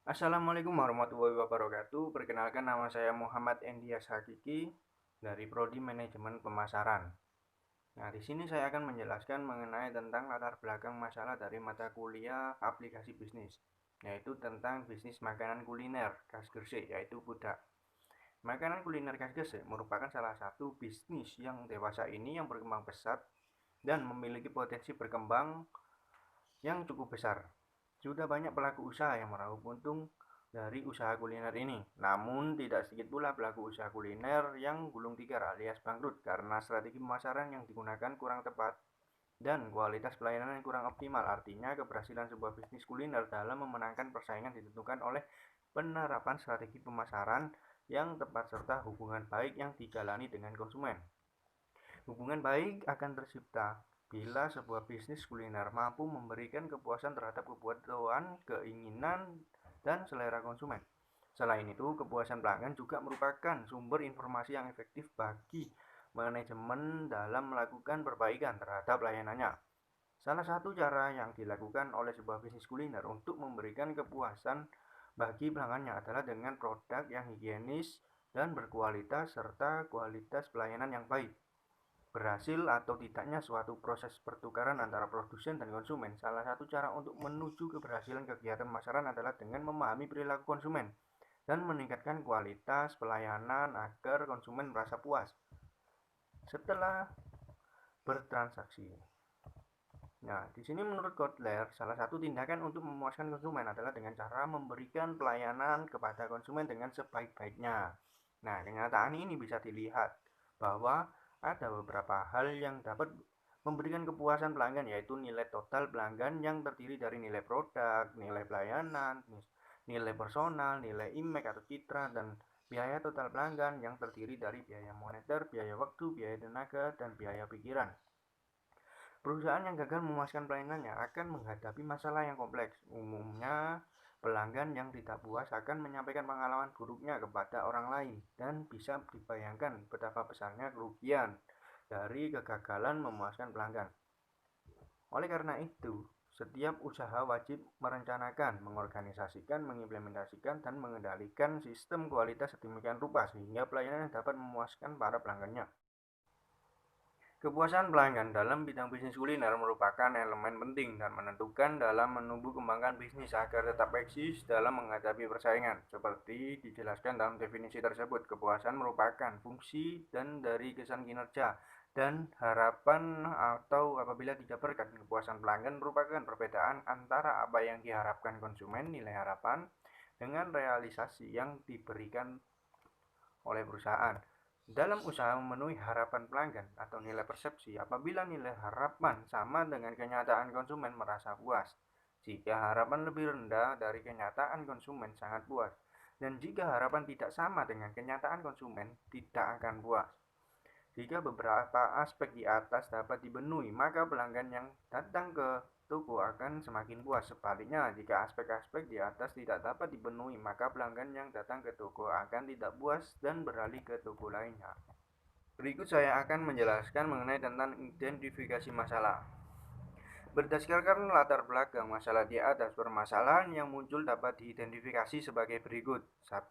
Assalamualaikum warahmatullahi wabarakatuh. Perkenalkan, nama saya Muhammad Endias Hakiki dari Prodi Manajemen Pemasaran. Nah, di sini saya akan menjelaskan mengenai tentang latar belakang masalah dari mata kuliah aplikasi bisnis, yaitu tentang bisnis makanan kuliner khas Gresik, yaitu Budak. Makanan kuliner khas Gresik merupakan salah satu bisnis yang dewasa ini yang berkembang pesat dan memiliki potensi berkembang yang cukup besar. Sudah banyak pelaku usaha yang meraup untung dari usaha kuliner ini. Namun, tidak sedikit pula pelaku usaha kuliner yang gulung tikar alias bangkrut karena strategi pemasaran yang digunakan kurang tepat dan kualitas pelayanan yang kurang optimal. Artinya, keberhasilan sebuah bisnis kuliner dalam memenangkan persaingan ditentukan oleh penerapan strategi pemasaran yang tepat serta hubungan baik yang dijalani dengan konsumen. Hubungan baik akan tercipta bila sebuah bisnis kuliner mampu memberikan kepuasan terhadap kebutuhan, keinginan, dan selera konsumen. Selain itu, kepuasan pelanggan juga merupakan sumber informasi yang efektif bagi manajemen dalam melakukan perbaikan terhadap layanannya. Salah satu cara yang dilakukan oleh sebuah bisnis kuliner untuk memberikan kepuasan bagi pelanggannya adalah dengan produk yang higienis dan berkualitas serta kualitas pelayanan yang baik. Berhasil atau tidaknya suatu proses pertukaran antara produsen dan konsumen. Salah satu cara untuk menuju keberhasilan kegiatan pemasaran adalah dengan memahami perilaku konsumen dan meningkatkan kualitas pelayanan agar konsumen merasa puas setelah bertransaksi. Nah, di sini menurut Kotler, salah satu tindakan untuk memuaskan konsumen adalah dengan cara memberikan pelayanan kepada konsumen dengan sebaik-baiknya. Nah, kenyataan ini bisa dilihat bahwa ada beberapa hal yang dapat memberikan kepuasan pelanggan, yaitu nilai total pelanggan yang terdiri dari nilai produk, nilai pelayanan, nilai personal, nilai image atau citra, dan biaya total pelanggan yang terdiri dari biaya moneter, biaya waktu, biaya tenaga, dan biaya pikiran. Perusahaan yang gagal memuaskan pelayanannya akan menghadapi masalah yang kompleks. Umumnya, pelanggan yang tidak puas akan menyampaikan pengalaman buruknya kepada orang lain dan bisa dibayangkan betapa besarnya kerugian dari kegagalan memuaskan pelanggan. Oleh karena itu, setiap usaha wajib merencanakan, mengorganisasikan, mengimplementasikan, dan mengendalikan sistem kualitas sedemikian rupa sehingga pelayanan dapat memuaskan para pelanggannya. Kepuasan pelanggan dalam bidang bisnis kuliner merupakan elemen penting dan menentukan dalam menumbuh kembangkan bisnis agar tetap eksis dalam menghadapi persaingan. Seperti dijelaskan dalam definisi tersebut, kepuasan merupakan fungsi dan dari kesan kinerja dan harapan atau apabila dijabarkan, kepuasan pelanggan merupakan perbedaan antara apa yang diharapkan konsumen, nilai harapan, dengan realisasi yang diberikan oleh perusahaan. Dalam usaha memenuhi harapan pelanggan atau nilai persepsi, apabila nilai harapan sama dengan kenyataan, konsumen merasa puas. Jika harapan lebih rendah dari kenyataan, konsumen sangat puas. Dan jika harapan tidak sama dengan kenyataan, konsumen tidak akan puas. Jika beberapa aspek di atas dapat dipenuhi, maka pelanggan yang datang ke toko akan semakin puas. Sebaliknya, jika aspek-aspek di atas tidak dapat dipenuhi, maka pelanggan yang datang ke toko akan tidak puas dan beralih ke toko lainnya. Berikut saya akan menjelaskan mengenai tentang identifikasi masalah. Berdasarkan latar belakang masalah di atas, permasalahan yang muncul dapat diidentifikasi sebagai berikut. 1.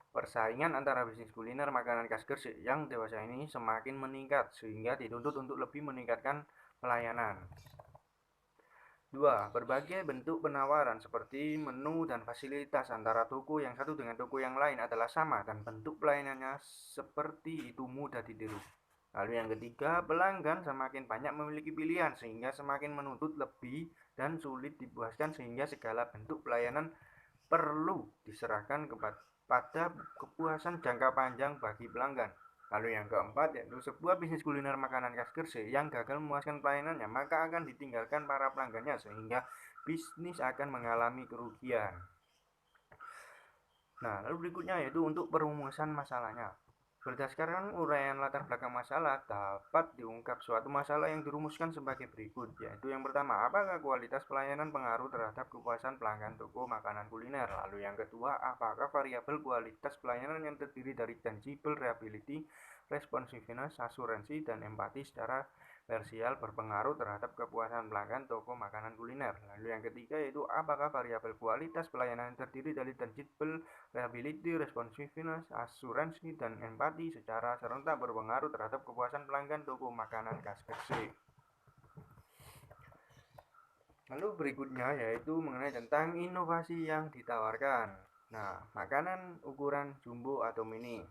Persaingan antara bisnis kuliner makanan khas Gresik yang dewasa ini semakin meningkat sehingga dituntut untuk lebih meningkatkan pelayanan. 2. Berbagai bentuk penawaran seperti menu dan fasilitas antara toko yang satu dengan toko yang lain adalah sama dan bentuk pelayanannya seperti itu mudah ditiru. Lalu yang ketiga, pelanggan semakin banyak memiliki pilihan sehingga semakin menuntut lebih dan sulit dipuaskan sehingga segala bentuk pelayanan perlu diserahkan pada kepuasan jangka panjang bagi pelanggan. Lalu yang keempat, yaitu sebuah bisnis kuliner makanan khas Gresik yang gagal memuaskan pelayanannya, maka akan ditinggalkan para pelanggannya sehingga bisnis akan mengalami kerugian. Nah, lalu berikutnya yaitu untuk perumusan masalahnya. Berdasarkan uraian latar belakang masalah, dapat diungkap suatu masalah yang dirumuskan sebagai berikut, yaitu yang pertama, apakah kualitas pelayanan pengaruh terhadap kepuasan pelanggan toko makanan kuliner? Lalu yang kedua, apakah variabel kualitas pelayanan yang terdiri dari tangible, reliability, responsiveness, asuransi, dan empati secara kontroversial berpengaruh terhadap kepuasan pelanggan toko makanan kuliner. Lalu yang ketiga yaitu apakah variabel kualitas pelayanan terdiri dari tangible, reliability, responsiveness, asuransi, dan empati secara serentak berpengaruh terhadap kepuasan pelanggan toko makanan KSBC. Lalu berikutnya yaitu mengenai tentang inovasi yang ditawarkan. Nah, makanan ukuran jumbo atau mini.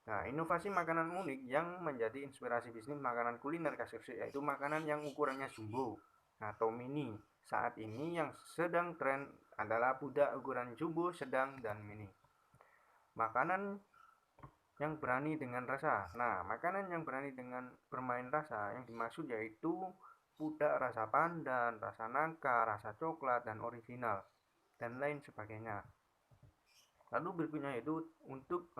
Nah, inovasi makanan unik yang menjadi inspirasi bisnis makanan kuliner KSBC yaitu makanan yang ukurannya jumbo atau mini. Saat ini yang sedang tren adalah pudak ukuran jumbo, sedang, dan mini. Makanan yang berani dengan rasa. Nah, makanan yang berani dengan bermain rasa yang dimaksud yaitu pudak rasa pandan, rasa nangka, rasa coklat, dan original, dan lain sebagainya. Lalu berikutnya itu untuk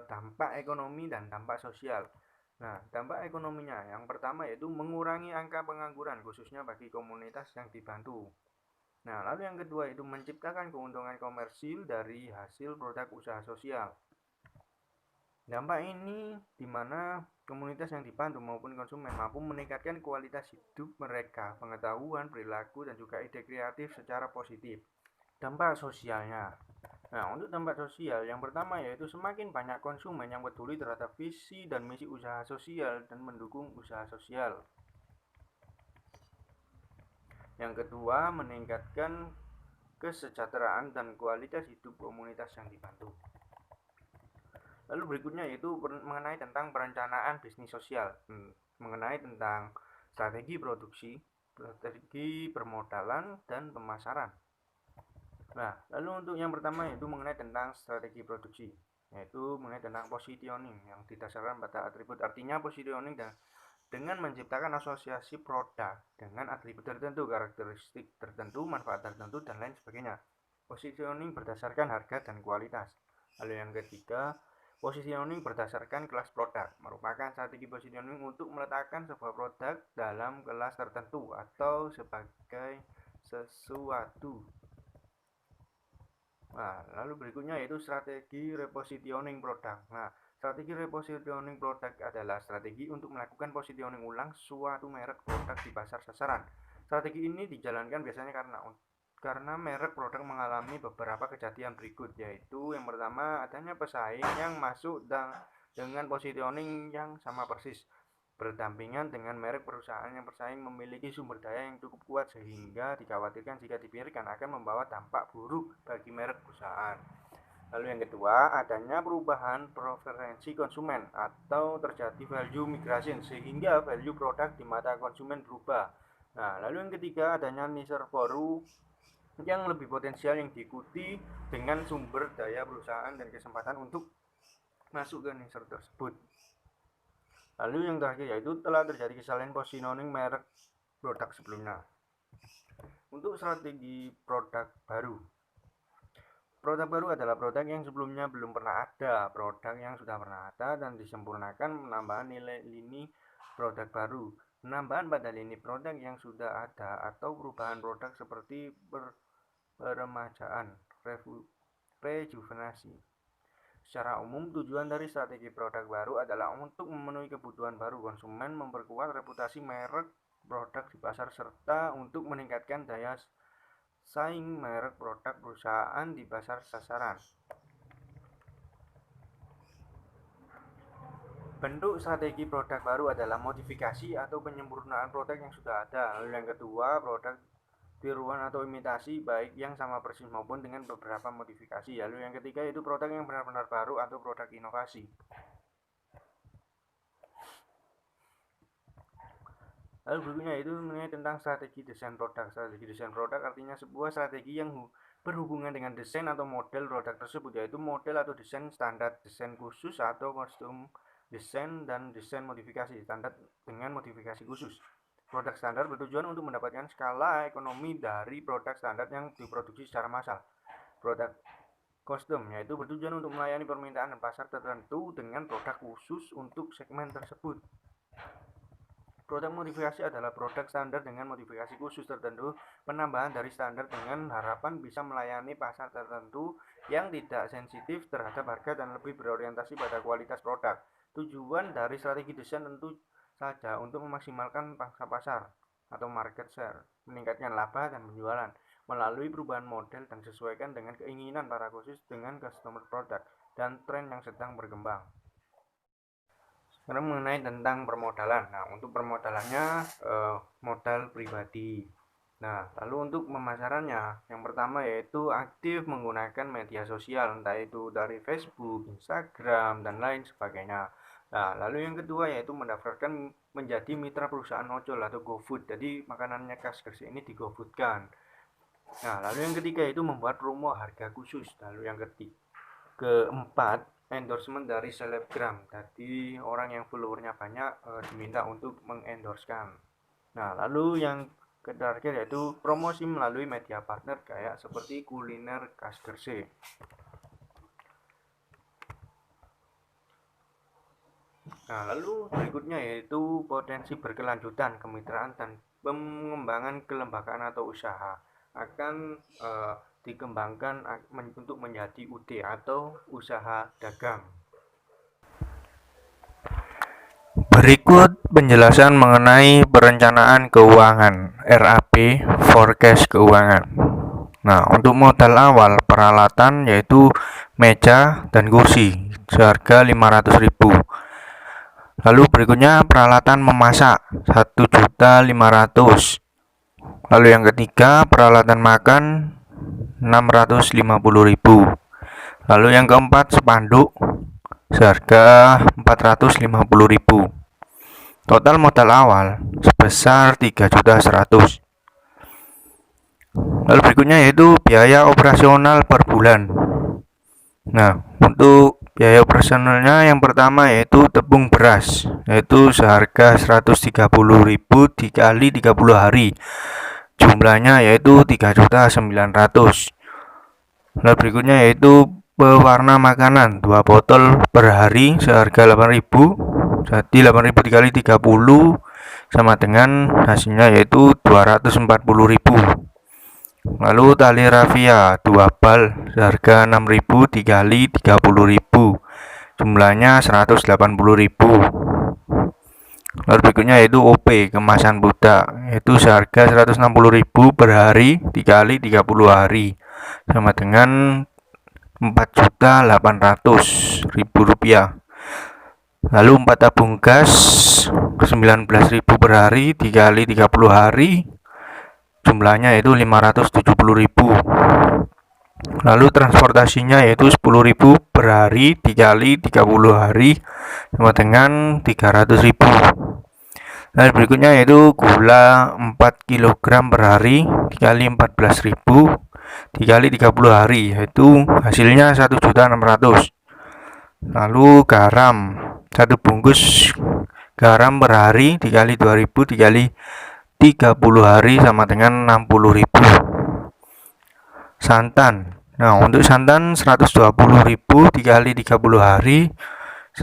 dampak ekonomi dan dampak sosial. Nah, dampak ekonominya yang pertama yaitu mengurangi angka pengangguran khususnya bagi komunitas yang dibantu. Nah, lalu yang kedua itu menciptakan keuntungan komersil dari hasil produk usaha sosial. Dampak ini di mana komunitas yang dibantu maupun konsumen mampu meningkatkan kualitas hidup mereka, pengetahuan, perilaku, dan juga ide kreatif secara positif. Dampak sosialnya. Nah, untuk dampak sosial yang pertama yaitu semakin banyak konsumen yang peduli terhadap visi dan misi usaha sosial dan mendukung usaha sosial. Yang kedua, meningkatkan kesejahteraan dan kualitas hidup komunitas yang dibantu. Lalu berikutnya yaitu mengenai tentang perencanaan bisnis sosial, mengenai tentang strategi produksi, strategi permodalan, dan pemasaran. Nah, lalu untuk yang pertama yaitu mengenai tentang strategi produksi, yaitu mengenai tentang positioning yang didasarkan pada atribut. Artinya positioning dengan menciptakan asosiasi produk dengan atribut tertentu, karakteristik tertentu, manfaat tertentu, dan lain sebagainya. Positioning berdasarkan harga dan kualitas. Lalu yang ketiga, positioning berdasarkan kelas produk merupakan strategi positioning untuk meletakkan sebuah produk dalam kelas tertentu atau sebagai sesuatu. Nah, lalu berikutnya yaitu strategi repositioning produk. Nah, strategi repositioning produk adalah strategi untuk melakukan positioning ulang suatu merek produk di pasar sasaran. Strategi ini dijalankan biasanya karena merek produk mengalami beberapa kejadian berikut, yaitu yang pertama adanya pesaing yang masuk dengan positioning yang sama persis berdampingan dengan merek perusahaan yang bersaing memiliki sumber daya yang cukup kuat sehingga dikhawatirkan jika dibiarkan akan membawa dampak buruk bagi merek perusahaan. Lalu yang kedua, adanya perubahan preferensi konsumen atau terjadi value migration sehingga value produk di mata konsumen berubah. Nah, lalu yang ketiga, adanya niche baru yang lebih potensial yang diikuti dengan sumber daya perusahaan dan kesempatan untuk masuk ke niche tersebut. Lalu yang terakhir yaitu telah terjadi kesalahan positioning merek produk sebelumnya. Untuk strategi produk baru. Produk baru adalah produk yang sebelumnya belum pernah ada, produk yang sudah pernah ada dan disempurnakan penambahan nilai lini produk baru, penambahan pada lini produk yang sudah ada atau perubahan produk seperti peremajaan, rejuvenasi. Secara umum, tujuan dari strategi produk baru adalah untuk memenuhi kebutuhan baru konsumen, memperkuat reputasi merek produk di pasar, serta untuk meningkatkan daya saing merek produk perusahaan di pasar sasaran. Bentuk strategi produk baru adalah modifikasi atau penyempurnaan produk yang sudah ada. Lalu yang kedua, produk tiruan atau imitasi baik yang sama persis maupun dengan beberapa modifikasi. Lalu yang ketiga itu produk yang benar-benar baru atau produk inovasi. Lalu berikutnya itu mengenai tentang strategi desain produk. Strategi desain produk artinya sebuah strategi yang berhubungan dengan desain atau model produk tersebut, yaitu model atau desain standar, desain khusus atau kostum desain, dan desain modifikasi standar dengan modifikasi khusus. Produk standar bertujuan untuk mendapatkan skala ekonomi dari produk standar yang diproduksi secara massal. Produk custom yaitu bertujuan untuk melayani permintaan dan pasar tertentu dengan produk khusus untuk segmen tersebut. Produk modifikasi adalah produk standar dengan modifikasi khusus tertentu, penambahan dari standar dengan harapan bisa melayani pasar tertentu yang tidak sensitif terhadap harga dan lebih berorientasi pada kualitas produk. Tujuan dari strategi desain tentu saja untuk memaksimalkan pangsa pasar atau market share, meningkatkan laba dan penjualan melalui perubahan model dan sesuaikan dengan keinginan para khusus dengan customer product dan tren yang sedang berkembang. Sekarang mengenai tentang permodalan. Nah, untuk permodalannya modal pribadi. Nah, lalu untuk pemasarannya, yang pertama yaitu aktif menggunakan media sosial, entah itu dari Facebook, Instagram, dan lain sebagainya. Nah, lalu yang kedua yaitu mendaftarkan menjadi mitra perusahaan ojol atau GoFood. Jadi makanannya khas Gresik ini di GoFoodkan. Nah, lalu yang ketiga itu membuat promo harga khusus. Lalu yang keempat, endorsement dari selebgram. Jadi orang yang followernya banyak diminta untuk mengendorsekan. Nah, lalu yang terakhir yaitu promosi melalui media partner kayak seperti kuliner khas Gresik. Nah, lalu berikutnya yaitu potensi berkelanjutan kemitraan dan pengembangan kelembagaan atau usaha akan dikembangkan untuk menjadi UD atau usaha dagang. Berikut penjelasan mengenai perencanaan keuangan (RAP) forecast keuangan. Nah, untuk modal awal peralatan yaitu meja dan kursi seharga 500.000. Lalu berikutnya peralatan memasak 1.500.000. Lalu yang ketiga peralatan makan 650.000. Lalu yang keempat spanduk seharga 450.000. Total modal awal sebesar 3.100.000. Lalu berikutnya yaitu biaya operasional per bulan. Nah, untuk biaya operasionalnya yang pertama yaitu tepung beras, yaitu seharga 130.000 dikali 30 hari. Jumlahnya yaitu 3.900.000. Lalu berikutnya yaitu pewarna makanan 2 botol per hari seharga 8.000. Jadi 8.000 dikali 30 sama dengan hasilnya yaitu 240.000. Lalu tali rafia 2 bal seharga 6.000 dikali 30.000. Jumlahnya 180.000. Lalu berikutnya yaitu OP kemasan budak, yaitu seharga 160.000 per hari dikali 30 hari sama dengan 4.800.000 rupiah. Lalu 4 tabung gas 19.000 per hari dikali 30 hari, jumlahnya yaitu 570.000. Lalu transportasinya yaitu 10.000 per hari dikali 30 hari sama dengan 300.000. Lalu berikutnya yaitu gula 4 kg per hari dikali 14.000 dikali 30 hari, yaitu hasilnya 1.600.000. Lalu garam 1 bungkus garam per hari dikali 2.000 dikali 30 hari sama dengan 60.000. Santan, nah untuk santan 120.000 dikali 30 hari,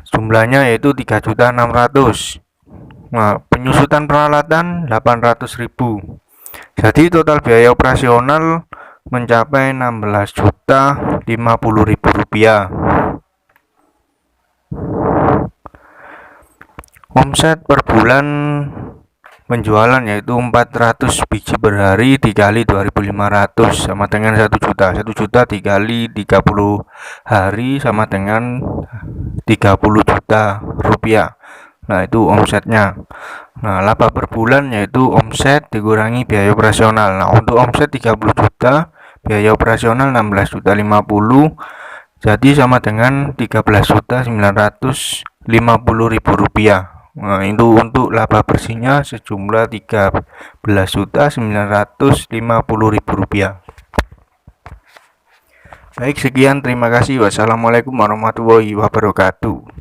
jumlahnya yaitu 3.600.000. Nah, penyusutan peralatan 800.000. Jadi total biaya operasional mencapai 16.050.000 rupiah. Omset per bulan penjualan yaitu 400 biji per hari dikali 2.500 sama dengan 1 juta. 1 juta dikali 30 hari sama dengan 30 juta rupiah. Nah, itu omsetnya. Nah, laba per bulan yaitu omset dikurangi biaya operasional. Nah, untuk omset 30 juta, biaya operasional 16.050, jadi sama dengan 13.950.000 rupiah. Nah, itu untuk laba bersihnya sejumlah 13.950.000 rupiah. Baik, sekian, terima kasih. Wassalamualaikum warahmatullahi wabarakatuh.